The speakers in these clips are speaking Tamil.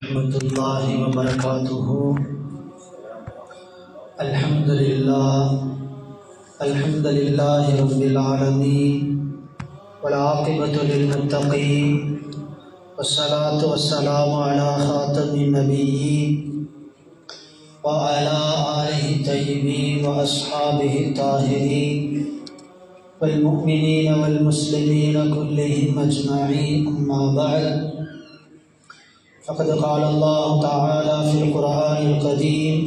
ورحمة الله وبركاته. الحمد لله رب العالمين والعاقبة للمتقين والصلاة والسلام على خاتم النبيين وعلى آله الطيبين وأصحابه الطاهرين والمؤمنين والمسلمين كلهم أجمعين. أما بعد، فقد قال الله تعالى في القرآن القديم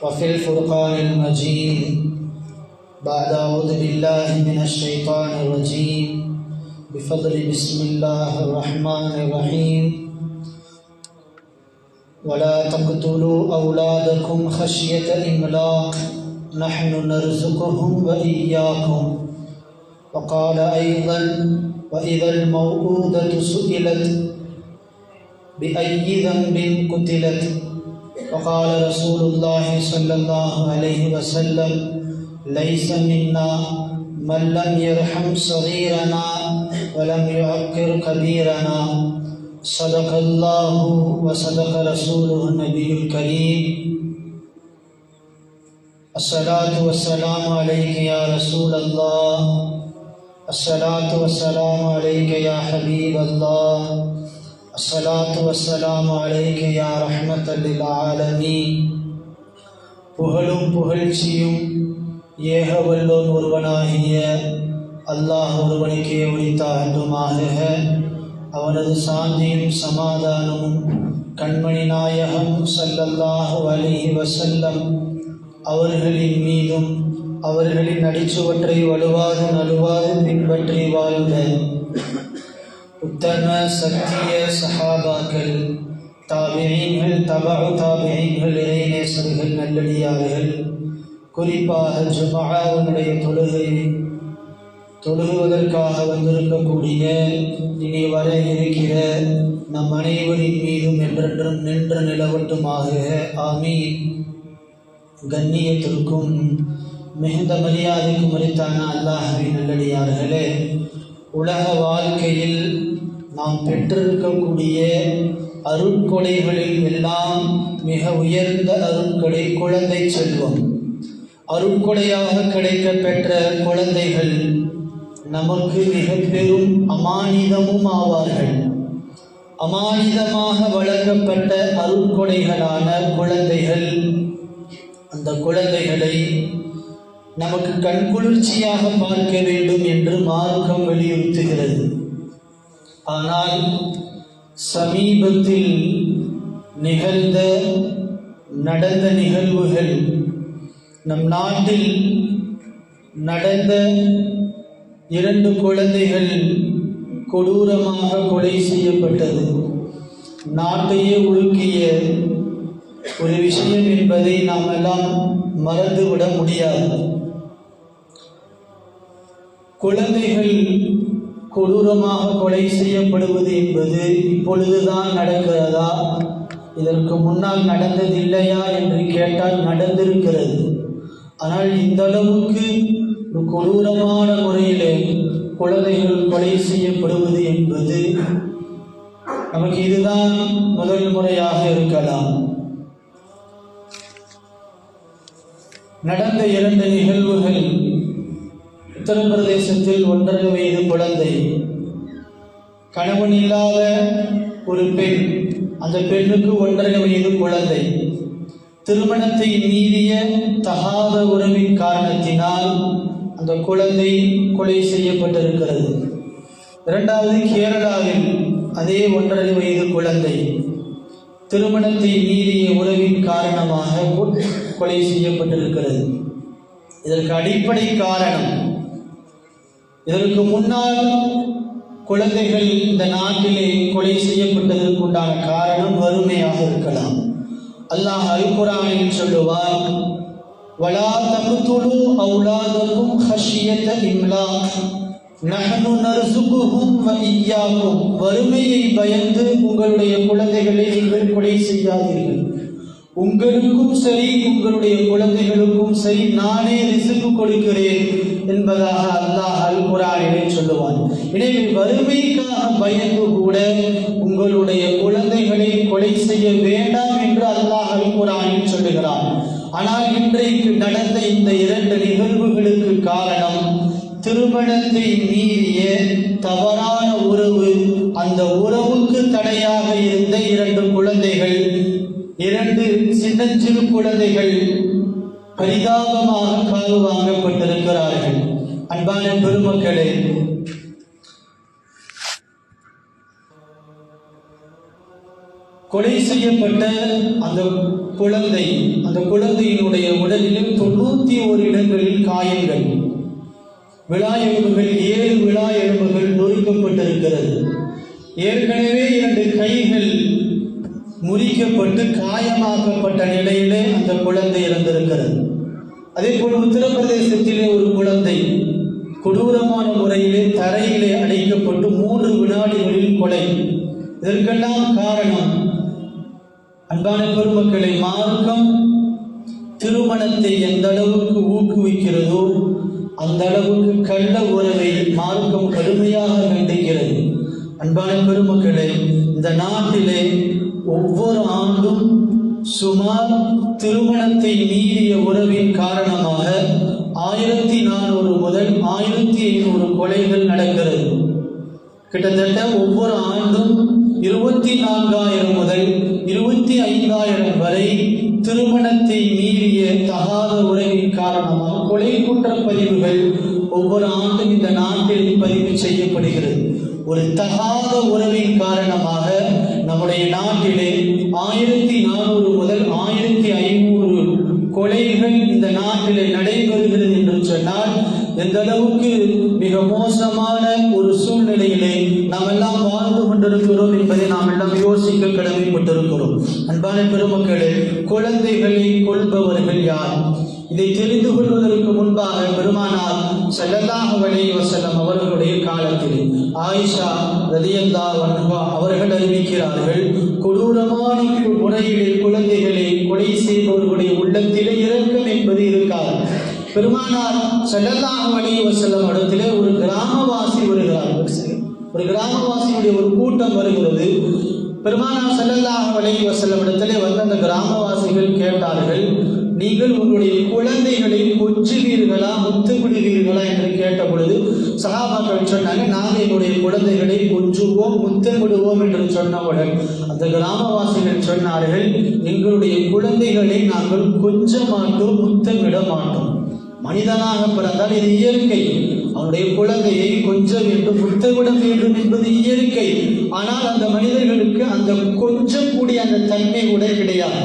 وفي الفرقان المجيد بعد أعوذ بالله من الشيطان الرجيم بفضل بسم الله الرحمن الرحيم. ولا تقتلوا أولادكم خشية إملاق نحن نرزقهم وإياكم. وقال أيضا وإذا الموءودة سئلت بأي ذنب قتلت. وقال رسول الله صلى الله عليه وسلم ليس منا من لم يرحم صغيرنا ولم يعقر كبيرنا. صدق الله وصدق رسوله النبي الكريم. الصلاة والسلام عليك يا رسول الله، الصلاة والسلام عليك يا حبيب الله، الصلاة والسلام عليك يا رحمة للعالمين. புகழும் புகழ்ச்சியும் ஏக வல்லோன் ஒருவனாகிய அல்லாஹ் ஒருவனுக்கே உரித்தாகட்டுமாக. அவனது சாந்தியும் சமாதானமும் கண்மணி நாயகம் ஸல்லல்லாஹு அலைஹி வஸல்லம் அவர்களின் மீதும் அவர்களின் அடிச்சுவற்றை வலுவாது நலுவாது பின்பற்றி வாழ்ந்த உத்தம சத்திய சஹாபாக்கள், தாபிஈன்கள், தபஉ தாபிஈன்கள், இறைநேசர்கள், நல்லடியார்கள், குறிப்பாக ஜும்ஆவுடைய தொழுகுவதற்காக வந்திருக்கக்கூடிய இனி வர இருக்கிற நம் அனைவரின் மீதும் என்றென்றும் நின்று நிலவட்டுமாக. ஆமீன். கண்ணியத்திற்கும் மிகுந்த மரியாதைக்கும் உரித்தான அல்லாஹ்வின் நல்லடியார்களே, உலக வாழ்க்கையில் நாம் பெற்றிருக்கக்கூடிய அருட்கொடைகளில் எல்லாம் மிக உயர்ந்த அருட்கொடை குழந்தை செல்வம். அருட்கொடையாக கிடைக்க பெற்ற குழந்தைகள் நமக்கு மிக பெரும் அமானிதமும் ஆவார்கள். அமானிதமாக வழங்கப்பட்ட அருட்கொடைகளான குழந்தைகள், அந்த குழந்தைகளை நமக்கு கண்குளிர்ச்சியாக பார்க்க வேண்டும் என்று மார்க்கம் வலியுறுத்துகிறது. ஆனால் சமீபத்தில் நடந்த நிகழ்வுகள், நம் நாட்டில் நடந்த 2 குழந்தைகள் கொடூரமாக கொலை செய்யப்பட்டது நாட்டையே உலுக்கிய ஒரு விஷயம் என்பதை நாம் எல்லாம் மறந்துவிட முடியாது. குழந்தைகள் கொடூரமாக கொலை செய்யப்படுவது என்பது இப்பொழுதுதான் நடக்கிறதா, இதற்கு முன்னால் நடந்ததில்லையா என்று கேட்டால் நடந்திருக்கிறது. ஆனால் இந்த அளவுக்கு கொடூரமான முறையிலே குழந்தைகள் கொலை செய்யப்படுவது என்பது நமக்கு இதுதான் முதல் முறையாக இருக்கலாம். நடந்த 2 நிகழ்வுகள். உத்தரப்பிரதேசத்தில் 1.5 வயது குழந்தை, கணவன் இல்லாத ஒரு பெண், அந்த பெண்ணுக்கு 1.5 வயது குழந்தை, திருமணத்தை மீறிய தகாத உறவின் காரணத்தினால் அந்த குழந்தை கொலை செய்யப்பட்டிருக்கிறது. 2வது கேரளாவில் அதே 1.5 வயது குழந்தை திருமணத்தை மீறிய உறவின் காரணமாக கொலை செய்யப்பட்டிருக்கிறது. இதற்கு அடிப்படை காரணம், இதற்கு முன்னால் குழந்தைகள் இந்த நாட்டிலே கொலை செய்யப்பட்டதற்கு உண்டான காரணம் வறுமையாக இருக்கலாம். அல்லாஹ் அல்-குர்ஆனில் சொல்லுவார், வலா தக்துலு அவுலாதக்கும் ஹஷியத இம்லாக் நஹ்னு நர்சுகுஹும் வ இய்யாக்கும். வறுமையை பயந்து உங்களுடைய குழந்தைகளை நீங்கள் கொலை செய்யாதீர்கள். உங்களுக்கும் சரி உங்களுடைய குழந்தைகளுக்கும் சரி நானே ரிசுக்கு கொடுக்கிறேன் என்பதாக அல்லாஹ் அல் குர்ஆனிலே சொல்லுவான். எனவே வறுமைக்காக பயந்து கூட உங்களுடைய குழந்தைகளை கொலை செய்ய வேண்டாம் என்று அல்லாஹ் அல் குர்ஆனில் சொல்லுகிறான். ஆனால் இன்றைக்கு நடந்த இந்த 2 நிகழ்வுகளுக்கு காரணம் திருமணத்தை மீறிய தவறான உறவு. அந்த உறவுக்கு தடையாக இருந்த 2 குழந்தைகள், 2 சின்னஞ்சிறு குழந்தைகள் பரிதாபமாக காவு வாங்கப்பட்டிருக்கிறார்கள். அன்பான பெருமக்களே, கொலை செய்யப்பட்ட அந்த குழந்தையினுடைய உடலில் 91 இடங்களில் காயங்கள், விழா எலும்புகள் 7 விழா எலும்புகள் நொறுக்கப்பட்டிருக்கிறது. ஏற்கனவே 2 கைகள் முறிக்கப்பட்டு காயமாக்கப்பட்ட நிலையிலே அந்த குழந்தை இறந்திருக்கிறது. அதே போல் உத்தரப்பிரதேசத்திலே ஒரு குழந்தை கொடூரமான முறையிலே தரையிலே அடைக்கப்பட்டு 3 வினாடிகளில் கொலை. இதற்கெல்லாம் காரணம் அன்பான பெருமக்களை, மார்க்கம் திருமணத்தை எந்த அளவுக்கு ஊக்குவிக்கிறதோ அந்த அளவுக்கு கள்ள உறவை மார்க்கம் கடுமையாக கண்டிக்கிறது. அன்பான பெருமக்களே, இந்த நாட்டிலே ஒவ்வொரு ஆண்டும் சுமார் திருமணத்தை மீறிய உறவின் காரணமாக 1400 முதல் 1500 கொலைகள் நடக்கிறது. கிட்டத்தட்ட ஒவ்வொரு ஆண்டும் 24,000 முதல் 25,000 வரை திருமணத்தை மீறிய தகாத உறவின் காரணமாக கொலை குற்ற பதிவுகள் ஒவ்வொரு ஆண்டும் இந்த நாட்டில் பதிவு செய்யப்படுகிறது. ஒரு தகாத உறவின் காரணமாக நம்முடைய நாட்டிலே 1400 முதல் 1500 கொலைகள் இந்த நாட்டிலே நடைபெறுகிறது என்று சொன்னால் எந்த அளவுக்கு மிக மோசமான ஒரு சூழ்நிலையிலே நாம் எல்லாம் வாழ்ந்து கொண்டிருக்கிறோம் என்பதை நாம் எல்லாம் யோசிக்க கடமைப்பட்டிருக்கிறோம். அன்பான பெருமக்களே, குழந்தைகளை கொல்பவர்கள் யார்? இதை தெரிந்து கொள்வதற்கு முன்பாக பெருமானார் ஸல்லல்லாஹு அலைஹி வஸல்லம் அவர்களுடைய காலத்தில் ஆயிஷா ரலியல்லாஹு அன்ஹா அவர்கள் அறிவிக்கிறார்கள், கொடூரமான முறையிலே குழந்தைகளை கொலை செய்பவர்களுடைய உள்ளத்திலே இரக்கம் என்பது இருக்காது. பெருமானார் ஸல்லல்லாஹு அலைஹி வஸல்லம் இடத்திலே ஒரு கிராமவாசி வருகிறார்கள். ஒரு கிராமவாசியுடைய ஒரு கூட்டம் வருகிறது. பெருமானார் ஸல்லல்லாஹு அலைஹி வஸல்லம் இடத்திலே வந்து அந்த கிராமவாசிகள் கேட்டார்கள், நீங்கள் உங்களுடைய குழந்தைகளை கொஞ்சுவீர்களா முத்தமிடுவீர்களா என்று கேட்ட பொழுது சஹாபாக்கள் சொன்னாங்க, நாங்கள் எங்களுடைய குழந்தைகளை கொஞ்சுவோம் முத்தமிடுவோம் என்று சொன்னவுடன் அந்த கிராமவாசிகள் சொன்னார்கள், எங்களுடைய குழந்தைகளை நாங்கள் கொஞ்ச மாட்டோம் முத்தமிட மாட்டோம். மனிதனாக பிறந்தால் இது இயற்கை, அவனுடைய குழந்தையை கொஞ்ச வேண்டும் முத்தமிட வேண்டும் என்பது இயற்கை. ஆனால் அந்த மனிதர்களுக்கு அந்த கொஞ்சம் கூடிய அந்த தன்மை கூட கிடையாது.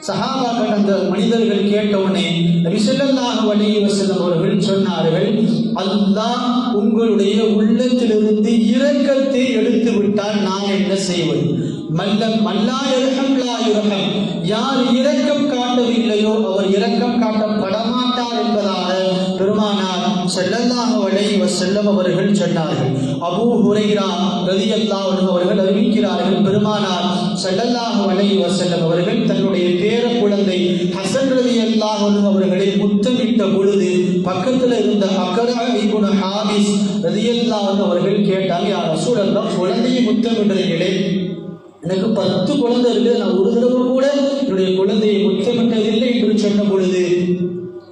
சஹாபாக்கள் அந்த மனிதர்கள் கேட்டவுடனே நபி ஸல்லல்லாஹு அலைஹி வஸல்லம் அவர்கள் சொன்னார்கள், அல்லாஹ் உங்களுடைய உள்ளத்திலிருந்து இரக்கத்தை எடுத்து விட்டால் நான் என்ன செய்வது? மல்லா யர்ஹம் லா யுர்ஹம், யார் இரக்கம் காட்டவில்லையோ அவர் இரக்கம் காட்டப்பட மாட்டார் என்பதாக பெருமானார் ஸல்லல்லாஹு அலைஹி வஸல்லம் அவர்கள் சொன்னார்கள். அபூ ஹுரைரா ரலியல்லாஹு அன்ஹு அவர்கள் அறிவிக்கிறார்கள், பெருமானார் ஸல்லல்லாஹு அலைஹி வஸல்லம் அவர்கள் தன்னுடைய பேர குழந்தை ஹஸன் ரலியல்லாஹு அன்ஹு அவர்களை முத்தமிட்ட பொழுது பக்கத்தில் இருந்த அக்ரா இப்னு ஹாபிஸ் ரலியல்லாஹு அன்ஹு அவர்கள் கேட்டாங்க, யா ரசூலல்லாஹ், குழந்தையை முத்தமிடுறீங்களே, எனக்கு 10 குழந்தை இருக்குது, நான் ஒரு தடவை கூட என்னுடைய குழந்தையை முத்தமிட்டதில்லை என்று சொன்ன பொழுது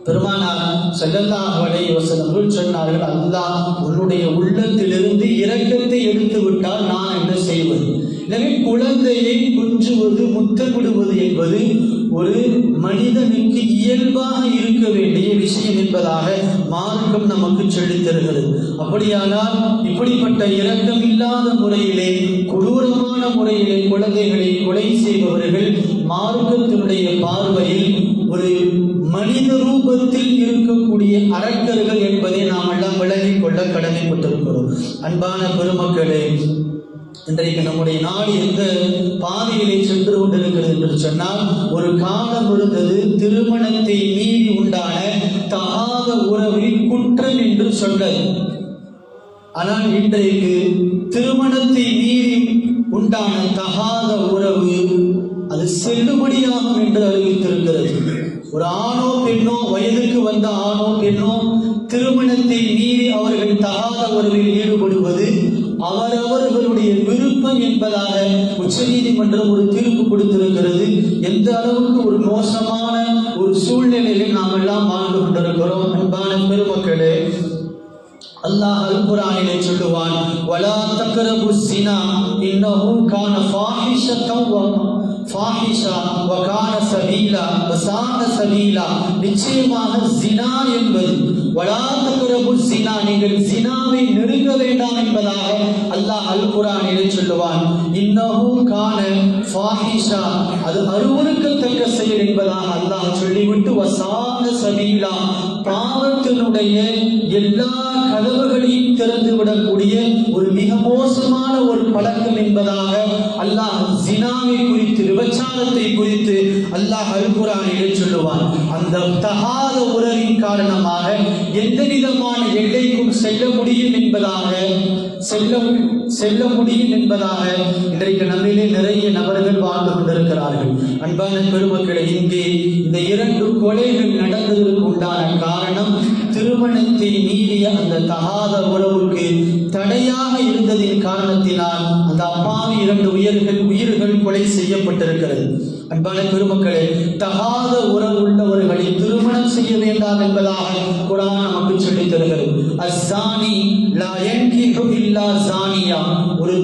பெருமானார் ஸல்லல்லாஹு அலைஹி வஸல்லம் சொன்னார்கள், அல்லாஹ் உன்னுடைய உள்ளத்திலிருந்து இரக்கத்தை எடுத்து விட்டால் நான் என்ன செய்வது? எனவே குழந்தையை கொஞ்சுவது முத்தமிடுவது என்பது ஒரு மனிதனுக்கு இயல்பாக இருக்க வேண்டிய விஷயம் என்பதாக மார்க்கம் நமக்கு சொல்லித் தருகிறது. அப்படியானால் இப்படிப்பட்ட இரக்கம் இல்லாத முறையிலே கொடூரமான முறையிலே குழந்தைகளை கொலை செய்பவர்கள் மார்க்கத்தினுடைய பார்வையில் ஒரு மனித ரூபத்தில் இருக்கக்கூடிய அரக்கர்கள் என்பதை நாம் எல்லாம் விளங்கிக் கொள்ள கடமைப்பட்டிருக்கிறோம். அன்பான பெருமக்களே, இன்றைக்கு நம்முடைய நாடு எந்த பாதையிலே சென்று கொண்டிருக்கிறது என்று சொன்னால், ஒரு காலம் இருந்தது திருமணத்தை மீறி உண்டான தகாத உறவை குற்றம் என்று சொன்னது. ஆனால் இன்றைக்கு திருமணத்தை மீறி உண்டான தகாத உறவு அது செல்லுபடியாகும் என்று அறிவித்திருக்கிறது. ஒரு ஆணோ பெண்ணோ, வயதுக்கு வந்த ஆணோ பெண்ணோ திருமணத்தை மீறி அவர்கள் தகாத உறவில் ஈடுபடுவது அவரவர்களுடைய விருப்பம் என்பதாக உச்சநீதிமன்றம் ஒரு தீர்ப்பு கொடுத்திருக்கிறது. எந்த அளவுக்கு ஒரு மோசமான ஒரு சூழ்நிலையில் நாம் எல்லாம் வாழ்ந்து கொண்டிருக்கிறோம். அன்பான பெருமக்களே, அல்லாஹ் அல்-குர்ஆனிலே சொல்லுவான், வலா தக்ரபு ஸினா இன்னஹு கான ஃபாஹிஷத்தன் வ கான சபீலா வசான சபீலா. நிச்சயமாக ஸினா என்பது, வலா தக்ரபு ஸினா, நீங்கள் ஸினாவை நெருங்க வேண்டாம் என்பதாக அல்லாஹ் அல்-குர்ஆனிலே சொல்லுவான். இன்னஹு கான ஃபாஹிஷா, அது அருவருக்கத்தக்க செயல் என்பதாக அல்லாஹ் சொல்லிவிட்டு வசான சபீலா, பாவத்தினுடைய எல்லா கதவுகளையும் திறந்து விடக்கூடிய ஒரு மிக மோசமான ஒரு பழக்கம் என்பதாக அல்லாஹ் ஸினாவை குறித்து, விபச்சாரத்தை குறித்து அல்லாஹ் அல்-குர்ஆனிலே சொல்லுவான். அந்த தகாத உறவின் காரணமாக எந்த விதமான எல்லைக்கும் செல்ல முடியும் என்பதாக இன்றைக்கு நம்மிலே நிறைய நபர்கள் வாழ்ந்து கொண்டிருக்கிறார்கள். அன்பான பெருமக்களை, இங்கே இந்த 2 கொலைகள் நடந்ததற்கு உண்டான காரணம் திருமணத்தை மீறிய அந்த தகாத உறவுக்கு தடையாக இருந்ததின் காரணத்தினால் அந்த அப்பாவி 2 உயிர்கள் கொலை செய்யப்பட்டிருக்கிறது. அன்பான பெருமக்களே, தகாத உறவு உள்ளவர்களை திருமணம் செய்ய வேண்டாம் என்பதாக குர்ஆன் நமக்கு சொல்லித் தருகிறது. அஸ்ஸானி லா யன்கிஹு இல்லா ஸானியா, ஒரு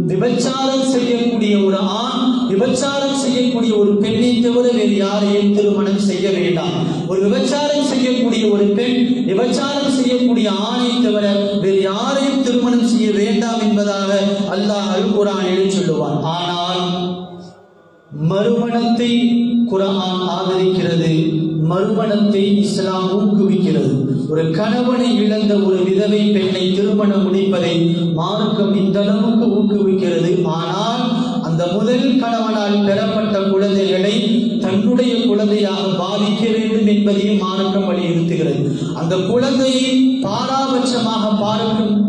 விபச்சாரம் செய்யக்கூடிய ஒரு ஆண், விபச்சாரம் செய்யக்கூடிய ஒரு பெண்ணை தவிர வேறு யாரையும் திருமணம் செய்ய வேண்டாம். ஒரு விபச்சாரம் செய்யக்கூடிய ஒரு பெண், விபச்சாரம் செய்யக்கூடிய ஆணை தவிர வேறு யாரையும் திருமணம் செய்ய வேண்டாம் என்பதாக அல்லாஹ் அல்-குர்ஆனிலே சொல்லுவான். ஆனால் மறுமணத்தை குர்ஆன் ஆதரிக்கிறது, மறுமணத்தை இஸ்லாம் ஊக்குவிக்கிறது. ஒரு கணவனை இழந்த ஒரு விதவை பெண்ணை திருமணம் முடிப்பதை மார்க்கம் இந்த அளவுக்கு ஊக்குவிக்கிறது. ஆனால் அந்த முதல் கணவனால் பெறப்பட்ட குழந்தைகளை தன்னுடைய குழந்தையாக பாவிக்க வேண்டும் என்பதையும் மார்க்கம் வலியுறுத்துகிறது. அந்த குழந்தையை பாராபட்சமாக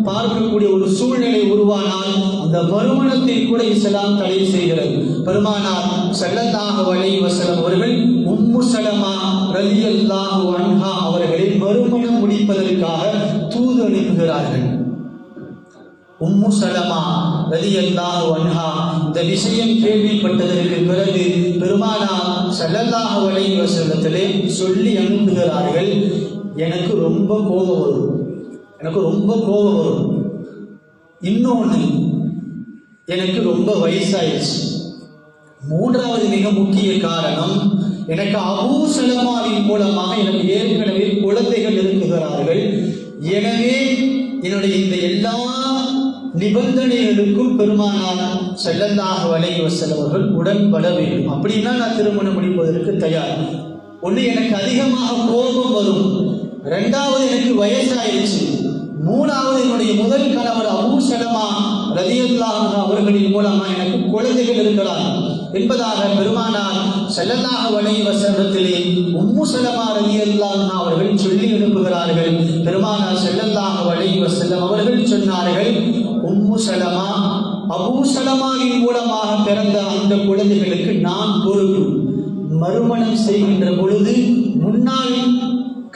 பார்க்கக்கூடிய ஒரு சூழ்நிலை உருவானால் அந்த மறுமணத்தை கூட இஸ்லாம் தடை செய்கிறது. பெருமானார் ஸல்லல்லாஹு அலைஹி வஸல்லம் அவர்கள் உம்மு சலமா ரலியல்லாஹு அன்ஹா அவர்களை மறுமணம் முடிப்பதற்காக தூது அனுப்புகிறார்கள். உம்மு சலமா ரலியல்லாஹு அன்ஹா இந்த விஷயம் கேள்விப்பட்டதற்கு பிறகு பெருமானார் ஸல்லல்லாஹு அலைஹி வஸல்லத்திலே சொல்லி அனுப்புகிறார்கள், எனக்கு ரொம்ப கோபம் வரும், இன்னொன்று எனக்கு ரொம்ப வயசாயிடுச்சு, மூன்றாவது மிக முக்கிய காரணம், எனக்கு அபூ சலமாவின் மூலமாக எனக்கு ஏற்கனவே குழந்தைகள் இருக்குகிறார்கள். எனவே என்னுடைய இந்த எல்லா நிபந்தனைகளுக்கும் பெருமானார் ஸல்லல்லாஹு அலைஹி வஸல்லம் அவர்கள் உடன்பட வேண்டும். அப்படின்னா நான் திருமணம் முடிப்பதற்கு தயார். ஒன்று, எனக்கு அதிகமாக கோபம் வரும், 2வது எனக்கு வயசாயிடுச்சு, 3வது என்னுடைய முதல் கணவர் அபூ சலமா ரலியல்லாஹு அன்ஹு அவர்களின் மூலமா எனக்கு குழந்தைகள் இருக்கிறார் என்பதாக பெருமானார் ஸல்லல்லாஹு அலைஹி வஸல்லத்திலே உம்மு சலமா ரலியல்லாஹு அன்ஹா அவர்கள் சொல்லி அனுப்புகிறார்கள். பெருமானார் ஸல்லல்லாஹு அலைஹி வஸல்லம் அவர்கள் சொன்னார்கள், உம்மு சலமா, அபூ சலமாவின் மூலமாக பிறந்த அந்த குழந்தைகளுக்கு நான் பொறுப்பு. மறுமணம் செய்கின்ற பொழுது முன்னாள்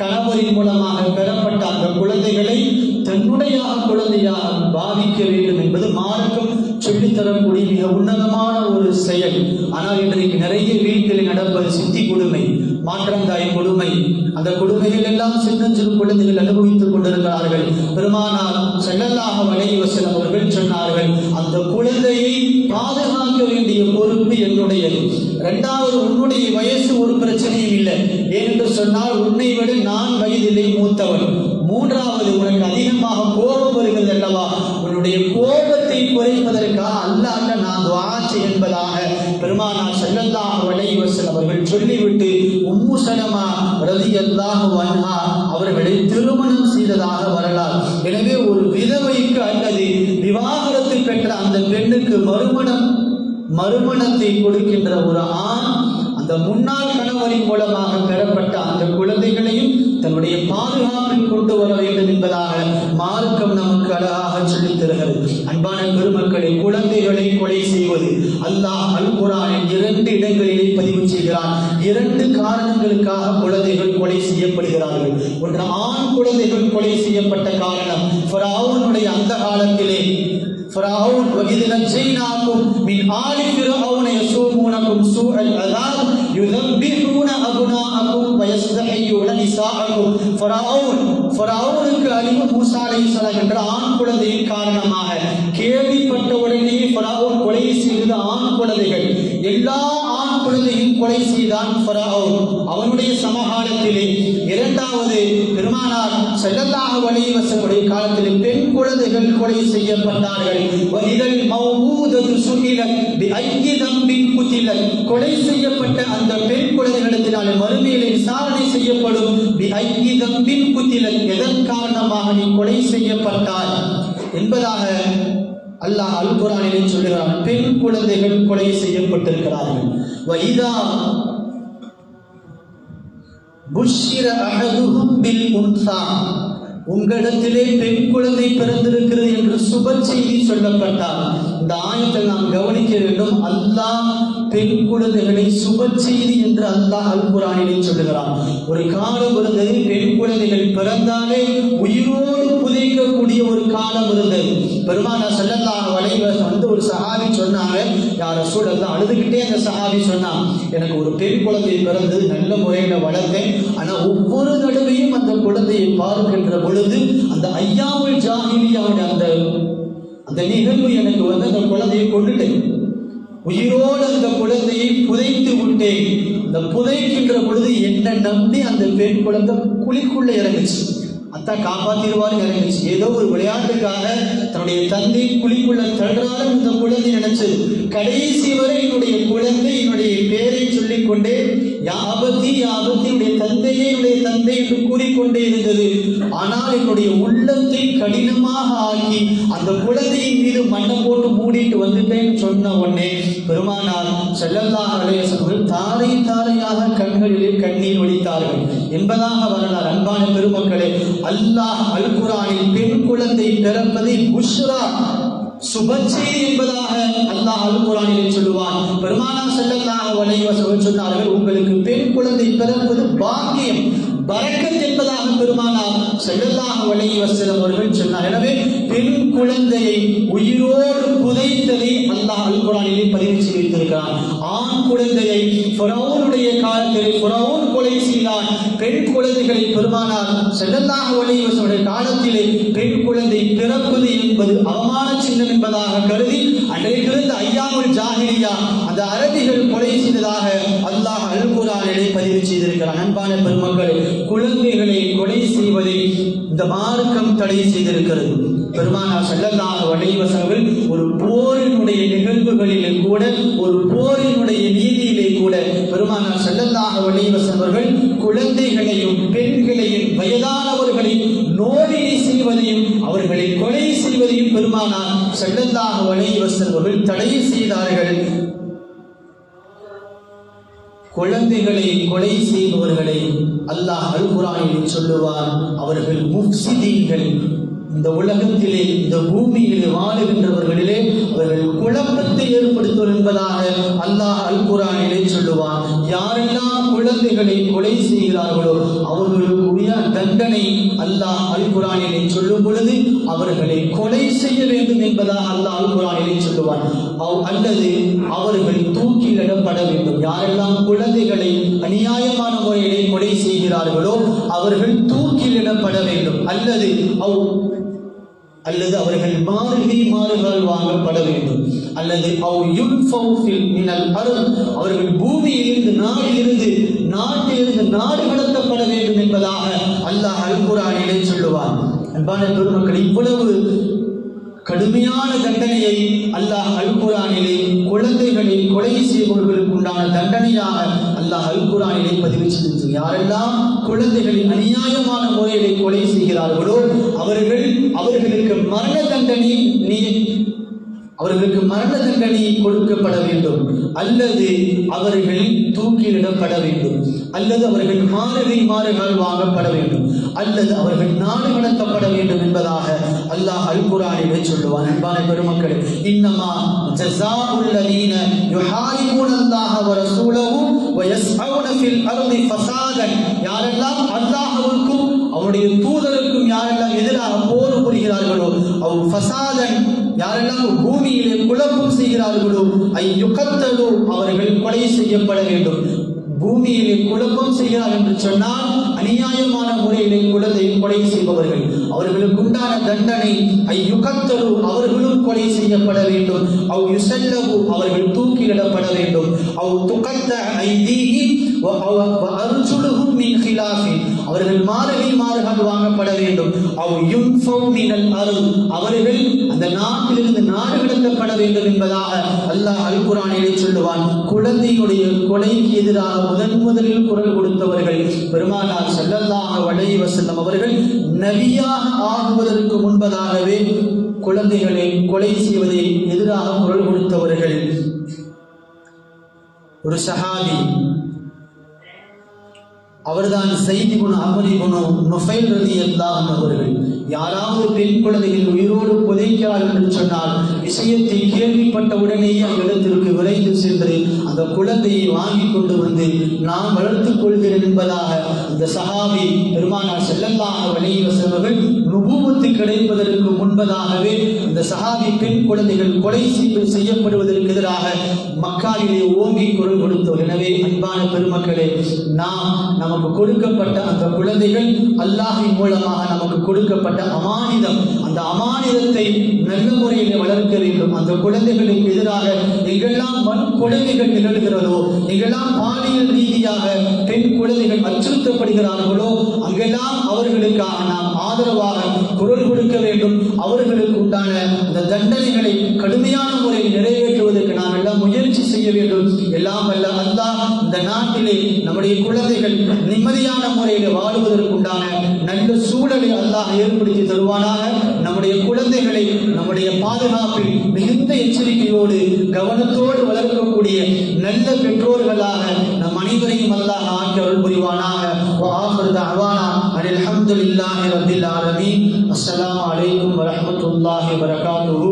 கணவரின் மூலமாக பெறப்பட்ட அந்த குழந்தைகளை தன்னுடைய குழந்தையாக பாவிக்க வேண்டும் என்பது மார்க்கம் சொல்லித்தரக்கூடிய மிக உன்னதமான ஒரு செயல். ஆனால் இன்றைக்கு நிறைய வீட்டில் நடப்பது சித்தி கொடுமை, மாற்றந்தாய் கொடுமை. அந்த கொடுமைகள் எல்லாம் சின்னஞ்சிறு குழந்தைகள் அனுபவித்துக் கொண்டிருக்கிறார்கள். பெருமானார் ஸல்லல்லாஹு அலைஹி வஸல்லம் அவர்கள் சொன்னார்கள், அந்த குழந்தையை பாதுகாக்க வேண்டிய பொறுப்பு என்னுடையது. 2வது, உன்னுடைய வயசு ஒரு பிரச்சனையும் இல்லை, ஏனென்று சொன்னால் உன்னை விட நான் வயதிலே மூத்தவன். 3வது, உனக்கு அதிகமாக கோபம் வருகிறது அல்லவா, உன்னுடைய கோபத்தை குறைப்பதற்காக அல்லாஹ் நான் துஆ செய் என்பதாக பெருமானார் ஸல்லல்லாஹு அலைஹி வஸல்லம் அவர்கள் சொல்லிவிட்டு உம்மு சலமா ரலியல்லாஹு அன்ஹா அவர்களை திருமணம் செய்ததாக வரலாறு. எனவே ஒரு விதவைக்கு அல்லது விவாகரத்து பெற்ற அந்த பெண்ணுக்கு மறுமணத்தை கொடுக்கின்ற ஒரு ஆண் அந்த முன்னாள் கணவரின் மூலமாக பெறப்பட்ட அந்த குழந்தைகளையும் தன்னுடைய பாதுகாப்பில் கொண்டு வர வேண்டும் என்பதாக மார்க்கம் நமக்கு அழகாக சொல்லித் தருகிறது. அன்பான பெருமக்களை, குழந்தைகளை கொலை செய்வது அல்லாஹ் அல்-குர்ஆனில் 2 இடங்களிலே பதிவு செய்கிறான். 2 காரணங்களுக்காக குழந்தைகள் கொலை செய்யப்படுகிறார்கள். ஒன்று, ஆண் குழந்தைகள் கொலை செய்யப்பட்ட காரணம் ஃபிரௌனுடைய அந்த காலத்திலே ஃபிரௌன் وَإِذْ نَجَّيْنَاكُمْ مِنْ آلِ فِرْعَوْنَ يَسُومُونَكُمْ سُوءَ الْعَذَابِ يُذَبِّحُونَ أَبْنَاءَكُمْ وَيَسْتَحْيُونَ نِسَاءَكُمْ ஃபிரௌனுக்கு அழிவு மூசா அலைஹிஸ்ஸலாம் என்ற ஆண் குழந்தையின் காரணமாக கேள்விப்பட்ட உடனே ஃபிரௌன் கொலை செய்த ஆண் குழந்தைகள் எல்லா ஆண் குழந்தையும் கொலை செய்தான் ஃபிரௌன். அவனுடைய சமகாலத்திலே இரண்டாவது பெருமானார் ஸல்லல்லாஹு அலைஹி வஸல்லம் காலத்திலே பெண் குழந்தைகள் கொலை செய்யப்பட்டார்கள். வஇதல் மௌஊதத்து சுஇலத் பிஐயி தம்பின் குதிலத், கொலை செய்யப்பட்ட அந்த பெண் குழந்தைகளிடத்தினாலே மறுமையிலே விசாரணை செய்யப்படும். பிஐயி தம்பின் குதிலத், எதன் காரணமாக நீ கொலை செய்யப்பட்டாய் என்பதாக அல்லாஹ் அல் குர்ஆனிலே சொல்கிறான். பெண் குழந்தைகள் கொலை செய்யப்பட்டிருக்கிறார்கள். வஇதா புஷ்ஷிர அஹதுஹும் பில் உன்ஸா, உங்களிடத்திலே பெண் குழந்தை பிறந்திருக்கிறது என்று சுப செய்தி சொல்லப்பட்டார். இந்த ஆயத்தில் நாம் கவனிக்க வேண்டும். அல்லாஹ் பெண் குழந்தைகளை சுப செய்தி என்று அல்லாஹ் அல் குர்ஆனிலே சொல்லுகிறான். ஒரு காலம் இருந்தது, பெண் குழந்தைகள் பிறந்தாலே உயிரோடு புதைக்கக்கூடிய ஒரு காலம் இருந்தது. பெருமானார் ஸல்லல்லாஹு அலைஹி வஸல்லம் ஒரு சஹாபி சொன்னாங்க, யா ரசூலல்லாஹ், அழுதுகிட்டே அந்த சஹாபி சொன்னான், எனக்கு ஒரு பெண் குழந்தை பிறந்தது, நல்ல முறையில் வளர்த்தேன், ஆனால் ஒவ்வொரு தடவையும் அந்த குழந்தையை பார்க்கின்ற பொழுது அந்த ஐயாவுல் ஜாஹிலியாவுடைய அந்த நிகழ்வு எனக்கு வந்து அந்த குழந்தையை கொண்டுட்டேன், உயிரோடு அந்த குழந்தையை புதைத்து விட்டேன். அந்த புதைக்கின்ற பொழுது என்ன நம்பி அந்த பெண் குழந்தை குழிக்குள்ள இறங்குச்சு. அத்தா காப்பாத்திடுவாரு இறங்குச்சு. ஏதோ ஒரு விளையாட்டுக்காக தன்னுடைய தந்தை குழிக்குள்ள தள்ளுறாலும் இந்த குழந்தை நினைச்சது. கடைசி வரை என்னுடைய குழந்தை என்னுடைய பேரை சொல்லிக் கொண்டே யாபத்தி யாபத்தி, என்னுடைய தந்தையே என்னுடைய தந்தை என்று கூறிக்கொண்டே இருந்தது. ஆனால் என்னுடைய உள்ளத்தை கடினமாக ஆக்கி அந்த குழந்தையின் மீது மண்ணை போட்டு மூடிட்டு வந்துட்டேன்னு சொன்ன உடனே பெருமானார் ஸல்லல்லாஹு அலைஹி வஸல்லம் தாரை தாரையாக கண்களிலே கண்ணீர் வடித்தார்கள் என்பதாக வரலாறு. அன்பான பெருமக்களே, அல்லாஹ் அல் குர்ஆனில் பெண் குழந்தை பிறப்பதை புஷ்ரா சுப செய்தி என்பதாக அல்லாஹ் அல் குர்ஆனிலே சொல்லுவான். பெருமானார் ஸல்லல்லாஹு அலைஹி வஸல்லம் சொன்னார்கள், உங்களுக்கு பெண் குழந்தை பிறப்பது பாக்கியம், பரக்கத் என்பதாக பெருமானார் ஸல்லல்லாஹு அலைஹி வஸல்லம் அவர்கள் சொன்னார். எனவே பெண் குழந்தையை உயிரோடு புதைத்ததை அல்லாஹ் அல் குர்ஆனிலே பதிவு செய்து வைத்திருக்கிறான். ஆண் குழந்தையை ஃபிரௌனுடைய காலத்திலே ஃபிரௌன் கொலை செய்தான். பெண் குழந்தைகளை பெருமானார் ஸல்லல்லாஹு அலைஹி வஸல்லம் காலத்திலே பெண் குழந்தை பிறப்பது என்பது அவமான சின்னம் என்பதாக கருதி அன்றையிலிருந்து ஐயாமுல் ஜாஹிலியா அந்த அரபிகள் கொலை செய்ததாக அல்லாஹ் அல் குர்ஆனிலே பதிவு செய்திருக்கிறான். அன்பான பெருமக்களே, குழந்தைகளை கொலை செய்வதை இந்த மார்க்கம் தடை செய்திருக்கிறது. பெருமானார் ஸல்லல்லாஹு அலைஹி வஸல்லம் ஒரு போரினுடைய நிகழ்வுகளிலே கூட, ஒரு போரினுடைய நீதியிலே கூட பெருமானார் ஸல்லல்லாஹு அலைஹி வஸல்லம் குழந்தைகளையும் பெண்களையும் வயதானவர்களையும் நோவினை செய்வதையும் அவர்களை கொலை செய்வதையும் பெருமானார் ஸல்லல்லாஹு அலைஹி வஸல்லம் தடை செய்தார்கள். குழந்தைகளை கொலை செய்பவர்களை அல்லாஹ் அல் குர்ஆனில் சொல்லுவார், அவர்கள் முஃப்ஸிதீன்கள். இந்த உலகத்திலே இந்த பூமியிலே வாழுகின்றவர்களிலே அவர்கள் குழப்பத்தை ஏற்படுத்துவர் என்பதாக அல்லாஹ் அல் குர்ஆனிலே சொல்லுவான். யாரெல்லாம் குழந்தைகளை கொலை செய்கிறார்களோ அவர்களுக்குரிய தண்டனை அல்லாஹ் அல் குர்ஆனிலே சொல்லும் பொழுது அவர்களை கொலை செய்ய வேண்டும் என்பதாக அல்லாஹ் அல் குர்ஆனிலே சொல்லுவான். அல்லது அவர்கள் தூக்கிலிடப்பட வேண்டும். யாரெல்லாம் குழந்தைகளை அநியாயமான முறையிலே கொலை செய்கிறார்களோ அவர்கள் தூக்கிலிடப்பட வேண்டும். அல்லது அவர்கள் மாறுகால் வாங்கப்பட வேண்டும். அல்லது அவர்கள் பூமியிலிருந்து நாட்டிலிருந்து நாடு கடத்தப்பட வேண்டும் என்பதாக அல்லாஹ் அல் குர்ஆனிலே சொல்லுவார். அன்பான பெருமக்கள், இவ்வளவு கடுமையான தண்டனையை அல்லாஹ் அல் குர்ஆனிலே குழந்தைகளை கொலை செய்பவர்களுக்கு உண்டான தண்டனையாக அல்லாஹ் அல் குர்ஆனிலே பதிவு செய்து, யாரெல்லாம் குழந்தைகளை அநியாயமான முறையிலே கொலை செய்கிறார்களோ அவர்களுக்கு மரண தண்டனை கொடுக்கப்பட வேண்டும். அல்லது அவர்கள் தூக்கிலிடப்பட வேண்டும். அல்லது அவர்கள் மாறுகால் வாங்கப்பட வேண்டும். அல்லது அவர்கள் நாடு கடத்தப்பட வேண்டும் என்பதாக அல்லாஹ் அல் குர்ஆனிலே சொல்லுவான். அன்பான பெருமக்களே, இன்னமா ஜஸாஉல் லதீன யுஹாரிபூனல்லாஹ வ ரசூலஹு வ யஸ்அவுன ஃபில் அர்தி ஃபஸாதன், யாரெல்லாம் அல்லாஹ்வுக்கும் அவருடைய தூதருக்கும் யாரெல்லாம் எதிராக போர் புரிகிறார்களோ, அவ் ஃபஸாதன் யாரெல்லாம் பூமியிலே குழப்பம் செய்கிறார்களோ, ஐயுகத்தலு அவர்கள் கொலை செய்யப்பட வேண்டும். பூமியிலே குழப்பம் செய்கிறார் என்று சொன்னால் அநியாயமான முறையிலே கொலை செய்பவர்கள், அவர்களுக்கு உண்டான தண்டனை ஐயுகத்தலு அவர்களும் கொலை செய்யப்பட வேண்டும். அவ் யுஸல்லபு அவர்கள் தூக்கிலிடப்பட வேண்டும். அவ் துகத்த ஐதீஹி வ அர்ஜுலுஹும் மின் ஹிலாஃபி அவர்கள் மாறுகள் வாங்கப்பட வேண்டும். அவ் யுன்ஃபவு மினல் அர்த் அவர்கள் அந்த நாட்டிலிருந்து நாடு கடத்தப்பட வேண்டும் என்பதாக அல்லாஹ் அல் குர்ஆனிலே சொல்லுவான். குழந்தையுடைய கொலைக்கு எதிராக முதலில் குரல் கொடுத்தவர்கள் பெருமானார் ஸல்லல்லாஹு அலைஹி வஸல்லம் அவர்கள். நபியாக ஆகுவதற்கு முன்பதாகவே குழந்தைகளை கொலை செய்வதை எதிராக குரல் கொடுத்தவர்கள். ஒரு சஹாபி, அவர்தான் ஸைத் இப்னு அம்ர் இப்னு நுஃபைல் ரலியல்லாஹு அன்ஹு அவர்கள். யாராவது பெண் குழந்தைகள் உயிரோடு புதைக்கிறார்கள் என்று சொன்னால் விஷயத்தை கேள்விப்பட்ட உடனேயே அந்த இடத்திற்கு விரைந்து சென்று அந்த குழந்தையை வாங்கி கொண்டு வந்து நான் வளர்த்துக் கொள்கிறேன் என்பதாக அந்த சஹாபி பெருமானார் ஸல்லல்லாஹு அலைஹி வஸல்லம் நுபுவத்து கிடைப்பதற்கு முன்பதாகவே அந்த சஹாபி பெண் குழந்தைகள் கொலை செய்யப்படுவதற்கு எதிராக மக்காவிலே ஓங்கி குரல் கொடுத்தோர். எனவே அன்பான பெருமக்களே, நமக்கு கொடுக்கப்பட்ட அந்த குழந்தைகள் அல்லாஹ்வின் மூலமாக நமக்கு கொடுக்கப்பட்ட அமானிதம். அந்த அமானிதத்தை நல்ல முறையில் வளர்க்க வேண்டும். அந்த குழந்தைகளுக்கு எதிராக எங்கெல்லாம் வன்கொடுமைகள் நிகழ்கிறதோ, எங்கெல்லாம் பாலியல் ரீதியாக பெண் குழந்தைகள் அச்சுறுத்தப்படுகிறார்களோ, அங்கெல்லாம் அவர்களுக்காக நாம் ஆதரவாக குரல் கொடுக்க வேண்டும். அவர்களுக்கு உண்டான அந்த தண்டனைகளை கடுமையான முறையில் நிறைவேற்றுவதற்கு நாம் எல்லாம் முயற்சி செய்ய வேண்டும். எல்லாம் வல்ல அல்லாஹ் இந்த நாட்டிலே நம்முடைய குழந்தைகள் நிம்மதியான முறையில் வாழ்வதற்குண்டான நல்ல சூழலை அல்லாஹ் ஏற்படுத்தி தருவானாக. நம்முடைய குழந்தைகளை நம்முடைய பாதுகாப்பில் மிகுந்த எச்சரிக்கையோடு கவனத்தோடு வளர்க்கக்கூடிய நல்ல பெற்றோர்களாக நம் அனைவரையும் அல்லாஹ் ஆக்கி அருள் புரிவானாக. அல்ஹம்துலில்லாஹி ரப்பில் ஆலமீன். அஸ்ஸலாமு அலைக்கும் வரஹ்மத்துல்லாஹி வபரகாத்துஹு.